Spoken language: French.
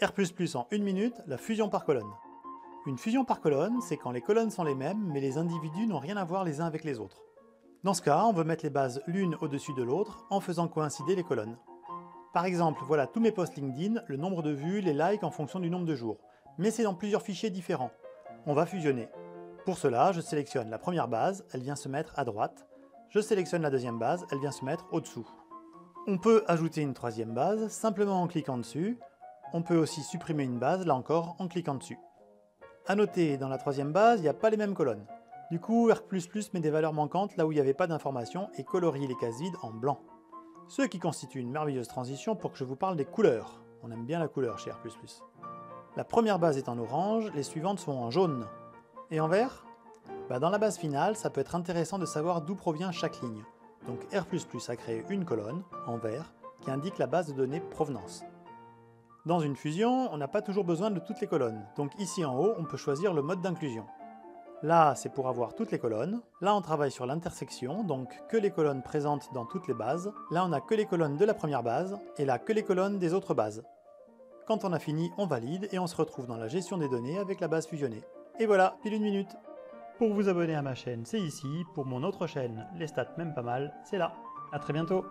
R++ en 1 minute, la fusion par colonne. Une fusion par colonne, c'est quand les colonnes sont les mêmes, mais les individus n'ont rien à voir les uns avec les autres. Dans ce cas, on veut mettre les bases l'une au-dessus de l'autre en faisant coïncider les colonnes. Par exemple, voilà tous mes posts LinkedIn, le nombre de vues, les likes en fonction du nombre de jours. Mais c'est dans plusieurs fichiers différents. On va fusionner. Pour cela, je sélectionne la première base, elle vient se mettre à droite. Je sélectionne la deuxième base, elle vient se mettre au-dessous. On peut ajouter une troisième base simplement en cliquant dessus. On peut aussi supprimer une base, là encore, en cliquant dessus. A noter, dans la troisième base, il n'y a pas les mêmes colonnes. Du coup, R++ met des valeurs manquantes là où il n'y avait pas d'informations et colorie les cases vides en blanc. Ce qui constitue une merveilleuse transition pour que je vous parle des couleurs. On aime bien la couleur chez R++. La première base est en orange, les suivantes sont en jaune. Et en vert ? Dans la base finale, ça peut être intéressant de savoir d'où provient chaque ligne. Donc R++ a créé une colonne, en vert, qui indique la base de données provenance. Dans une fusion, on n'a pas toujours besoin de toutes les colonnes, donc ici en haut, on peut choisir le mode d'inclusion. Là, c'est pour avoir toutes les colonnes. Là, on travaille sur l'intersection, donc que les colonnes présentes dans toutes les bases. Là, on a que les colonnes de la première base, et là, que les colonnes des autres bases. Quand on a fini, on valide, et on se retrouve dans la gestion des données avec la base fusionnée. Et voilà, pile 1 minute. Pour vous abonner à ma chaîne, c'est ici. Pour mon autre chaîne, les stats même pas mal, c'est là. A très bientôt.